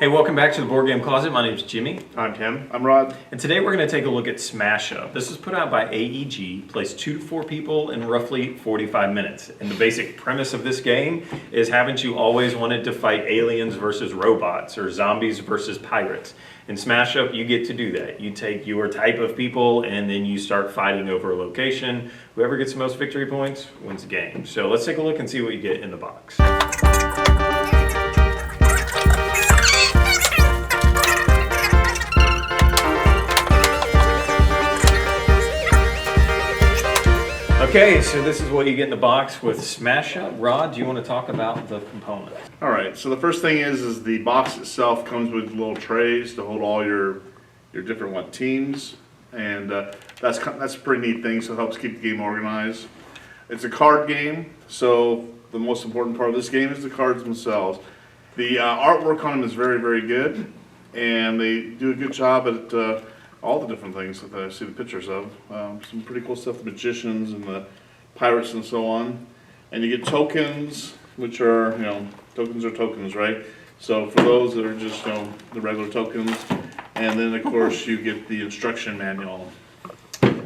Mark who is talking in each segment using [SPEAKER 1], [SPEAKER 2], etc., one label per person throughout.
[SPEAKER 1] Hey, welcome back to the Board Game Closet. My name's Jimmy.
[SPEAKER 2] I'm Tim.
[SPEAKER 3] I'm Rod.
[SPEAKER 1] And today we're going to take a look at Smash Up. This is put out by AEG, plays 2 to 4 people in roughly 45 minutes. And the basic premise of this game is haven't you always wanted to fight aliens versus robots or zombies versus pirates? In Smash Up, you get to do that. You take your type of people and then you start fighting over a location. Whoever gets the most victory points wins the game. So let's take a look and see what you get in the box. Okay, so this is what you get in the box with Smash Up. Rod, do you want to talk about the components?
[SPEAKER 3] All right. So the first thing is the box itself comes with little trays to hold all your different teams, and that's a pretty neat thing. So it helps keep the game organized. It's a card game, so the most important part of this game is the cards themselves. The artwork on them is very, very good, and they do a good job at all the different things that I see the pictures of. Some pretty cool stuff, the magicians and the pirates and so on. And you get tokens, which are, tokens are tokens, right? So for those that are just, the regular tokens. And then, of course, you get the instruction manual.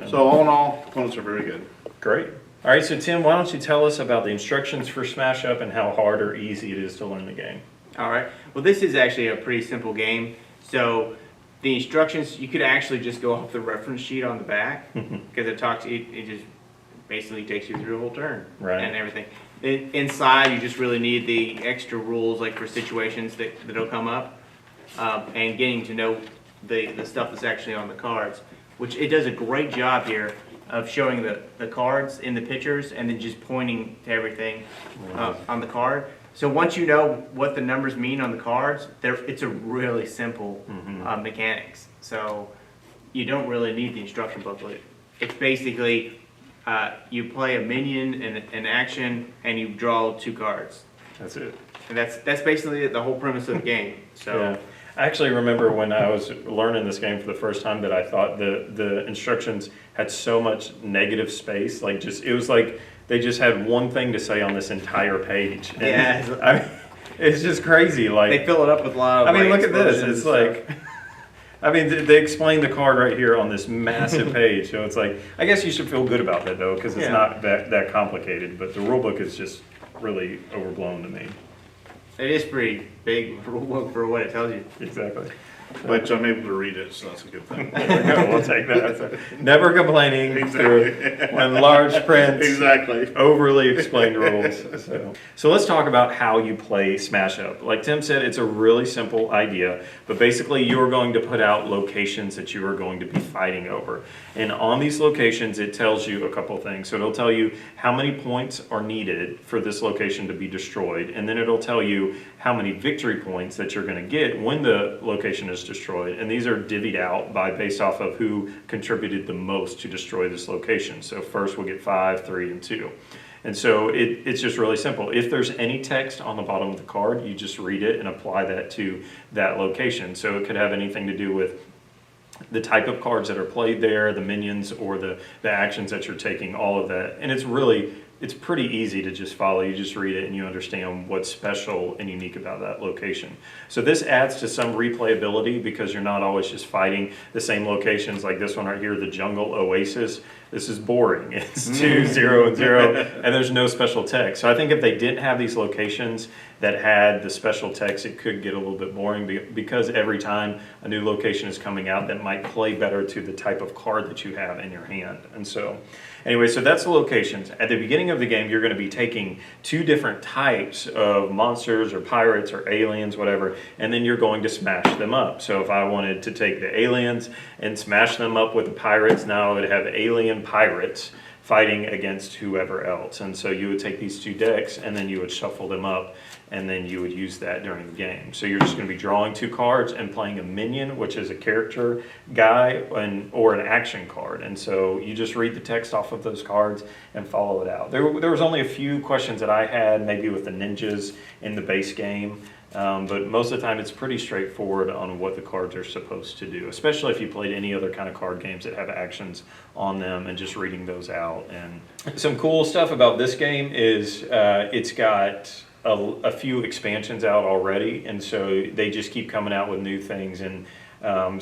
[SPEAKER 3] So all in all, components are very good.
[SPEAKER 1] Great. All right, so Tim, why don't you tell us about the instructions for Smash Up and how hard or easy it is to learn the game?
[SPEAKER 2] All right. Well, this is actually a pretty simple game. So the instructions, you could actually just go off the reference sheet on the back because it just basically takes you through the whole turn and everything. Inside, you just really need the extra rules, like for situations that'll come up, and getting to know the stuff that's actually on the cards, which it does a great job here of showing the cards in the pictures and then just pointing to everything on the card. So once you know what the numbers mean on the cards, it's a really simple mechanics. So you don't really need the instruction booklet. It's basically you play a minion and an action, and you draw 2 cards.
[SPEAKER 1] That's it.
[SPEAKER 2] And that's basically the whole premise of the game. So.
[SPEAKER 1] Yeah. I actually remember when I was learning this game for the first time that I thought the instructions had so much negative space. It was like they just had one thing to say on this entire page. And
[SPEAKER 2] Yeah.
[SPEAKER 1] I mean, it's just crazy.
[SPEAKER 2] They fill it up with a lot of.
[SPEAKER 1] Look at this. It's like, they explain the card right here on this massive page. So it's like, I guess you should feel good about that though, because it's not that complicated. But the rule book is just really overblown to me.
[SPEAKER 2] It is pretty big for what it tells you.
[SPEAKER 1] Exactly.
[SPEAKER 3] But I'm able to read it, so that's a good thing.
[SPEAKER 1] There we go. We'll take that. Never complaining
[SPEAKER 3] Exactly.
[SPEAKER 1] when large print,
[SPEAKER 3] Exactly.
[SPEAKER 1] overly explained rules. So let's talk about how you play Smash Up. Like Tim said, it's a really simple idea, but basically you're going to put out locations that you are going to be fighting over. And on these locations, it tells you a couple things. So it'll tell you how many points are needed for this location to be destroyed, and then it'll tell you how many victory points that you're going to get when the location is destroyed. And these are divvied out based off of who contributed the most to destroy this location. So first we'll get 5, 3, and 2. And so it's just really simple. If there's any text on the bottom of the card, you just read it and apply that to that location. So it could have anything to do with the type of cards that are played there, the minions, or the actions that you're taking, all of that. And it's pretty easy to just follow. You just read it and you understand what's special and unique about that location. So this adds to some replayability because you're not always just fighting the same locations like this one right here, the Jungle Oasis. This is boring. It's 2, 0, and 0, and there's no special text. So I think if they didn't have these locations that had the special text, it could get a little bit boring because every time a new location is coming out, that might play better to the type of card that you have in your hand. And so anyway, so that's the locations. At the beginning of the game, you're going to be taking 2 different types of monsters or pirates or aliens, whatever, and then you're going to smash them up. So if I wanted to take the aliens and smash them up with the pirates, now I would have alien pirates fighting against whoever else. And so you would take these 2 decks and then you would shuffle them up and then you would use that during the game. So you're just going to be drawing 2 cards and playing a minion, which is a character guy or an action card. And so you just read the text off of those cards and follow it out. There was only a few questions that I had, maybe with the ninjas in the base game. But most of the time it's pretty straightforward on what the cards are supposed to do, especially if you played any other kind of card games that have actions on them and just reading those out. And some cool stuff about this game is it's got a few expansions out already, and so they just keep coming out with new things, and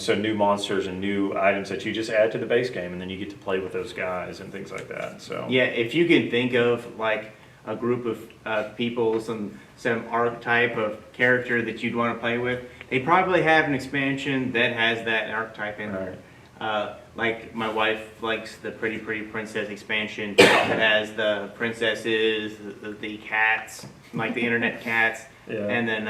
[SPEAKER 1] so new monsters and new items that you just add to the base game, and then you get to play with those guys and things like that. So
[SPEAKER 2] Yeah, if you can think of like a group of people, some archetype of character that you'd want to play with, they probably have an expansion that has that archetype in there. Like my wife likes the Pretty Princess expansion that has the princesses, the cats, like the internet cats,
[SPEAKER 1] Yeah.
[SPEAKER 2] and then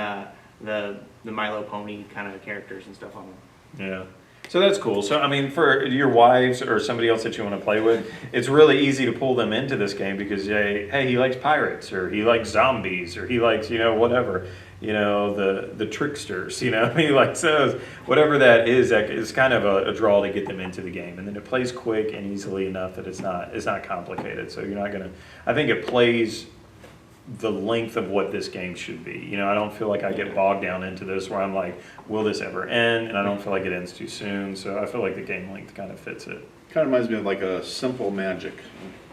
[SPEAKER 2] the My Little Pony kind of characters and stuff on them.
[SPEAKER 1] yeah. So that's cool. So, I mean, for your wives or somebody else that you want to play with, it's really easy to pull them into this game because, hey, he likes pirates, or he likes zombies, or he likes, whatever, the tricksters, he likes those. Whatever that is kind of a draw to get them into the game. And then it plays quick and easily enough that it's not complicated. So you're not going to, I think it plays the length of what this game should be. I don't feel like I get bogged down into this where I'm like, will this ever end? And I don't feel like it ends too soon. So I feel like the game length kind of fits it.
[SPEAKER 3] Kind of reminds me of like a simple Magic,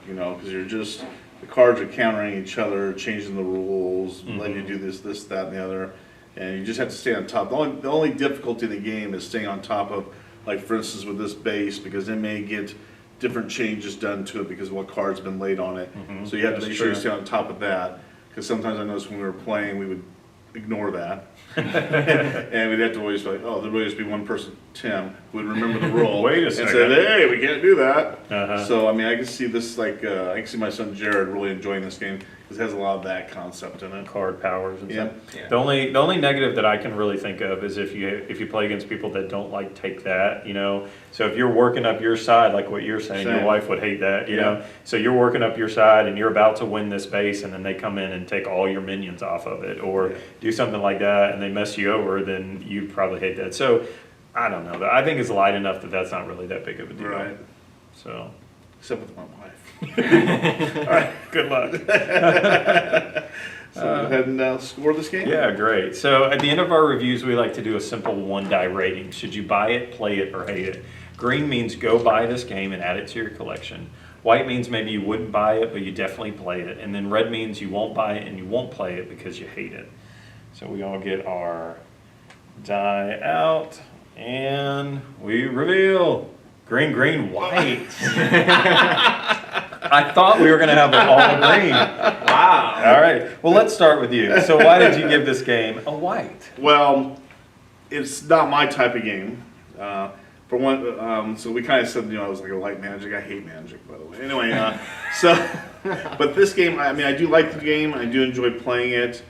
[SPEAKER 3] because the cards are countering each other, changing the rules, letting you do this, that, and the other, and you just have to stay on top. The only difficulty in the game is staying on top of, like for instance with this base, because it may get different changes done to it because of what card's been laid on it. So you have to make sure you stay on top of that, because sometimes I noticed when we were playing, we would ignore that. And we'd have to always be like, oh, there'd always be one person, Tim, who would remember the rule.
[SPEAKER 1] Wait a
[SPEAKER 3] and
[SPEAKER 1] second.
[SPEAKER 3] said, hey, we can't do that.
[SPEAKER 1] Uh-huh.
[SPEAKER 3] So, I mean, I can see this, I can see my son Jared really enjoying this game, because it has a lot of that concept in it.
[SPEAKER 1] Card powers and
[SPEAKER 3] Yeah.
[SPEAKER 1] stuff.
[SPEAKER 2] Yeah.
[SPEAKER 1] The only negative that I can really think of is if you play against people that don't like take that, So if you're working up your side, like what you're saying, your
[SPEAKER 3] Same.
[SPEAKER 1] wife would hate that,
[SPEAKER 3] Yeah.
[SPEAKER 1] So you're working up your side and you're about to win this base, and then they come in and take all your minions off of it, or
[SPEAKER 3] Yeah.
[SPEAKER 1] do something like that, and they mess you over, then you probably hate that. So I don't know. I think it's light enough that that's not really that big of a deal.
[SPEAKER 3] Right.
[SPEAKER 1] So
[SPEAKER 3] Except with my wife.
[SPEAKER 1] all right, good luck.
[SPEAKER 3] So go ahead and score this game.
[SPEAKER 1] Yeah, great. So at the end of our reviews, we like to do a simple 1-die rating. Should you buy it, play it, or hate it? Green means go buy this game and add it to your collection. White means maybe you wouldn't buy it, but you definitely play it. And then red means you won't buy it and you won't play it because you hate it. So we all get our die out, and we reveal green, green, white. I thought we were going to have it all green.
[SPEAKER 2] Wow.
[SPEAKER 1] All right. Well, let's start with you. So why did you give this game a white?
[SPEAKER 3] Well, it's not my type of game. For one, so we kind of said, it was like a light Magic. I hate Magic, by the way. Anyway, but this game, I mean, I do like the game. I do enjoy playing it.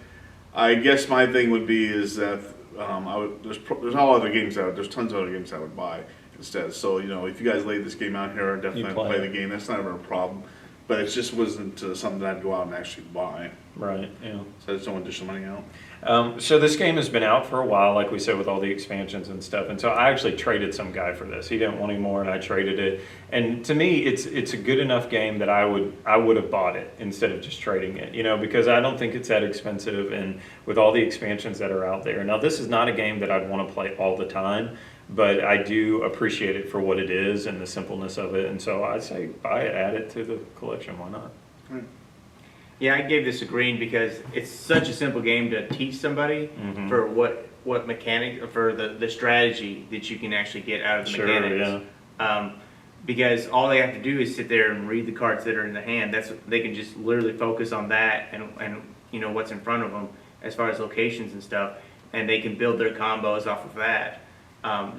[SPEAKER 3] I guess my thing would be is that there's all other games out. There's tons of other games I would buy instead. So if you guys laid this game out here, I'd definitely
[SPEAKER 1] play
[SPEAKER 3] play
[SPEAKER 1] it.
[SPEAKER 3] the game. That's never a problem. But it just wasn't something that I'd go out and actually buy.
[SPEAKER 1] Right. Yeah.
[SPEAKER 3] So I just don't want to dish the money out.
[SPEAKER 1] So this game has been out for a while, like we said, with all the expansions and stuff. And so I actually traded some guy for this. He didn't want any more, and I traded it. And to me, it's a good enough game that I would have bought it instead of just trading it. Because I don't think it's that expensive, and with all the expansions that are out there. Now, this is not a game that I'd want to play all the time, but I do appreciate it for what it is and the simpleness of it. And so I say buy it, add it to the collection. Why not?
[SPEAKER 3] Right.
[SPEAKER 2] Yeah, I gave this a green because it's such a simple game to teach somebody
[SPEAKER 1] Mhm.
[SPEAKER 2] for what mechanic, for the strategy that you can actually get out of the
[SPEAKER 1] Sure,
[SPEAKER 2] mechanics. Because all they have to do is sit there and read the cards that are in the hand. They can just literally focus on that and what's in front of them as far as locations and stuff, and they can build their combos off of that.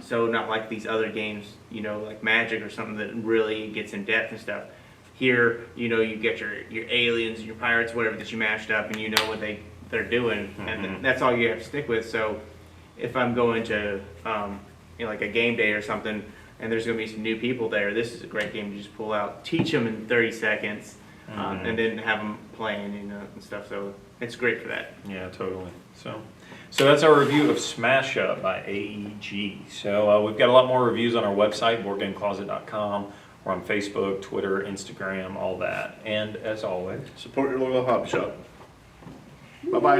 [SPEAKER 2] So not like these other games, like Magic or something that really gets in depth and stuff. Here, you get your aliens and your pirates, whatever that you mashed up, and you know what they're doing, and that's all you have to stick with. So, if I'm going to like a game day or something, and there's going to be some new people there, this is a great game to just pull out, teach them in 30 seconds, and then have them playing and stuff. So it's great for that.
[SPEAKER 1] Yeah, totally. So that's our review of Smash Up by AEG. So we've got a lot more reviews on our website, BoardGameCloset.com. We're on Facebook, Twitter, Instagram, all that. And as always,
[SPEAKER 3] Support your local hobby shop. Bye-bye.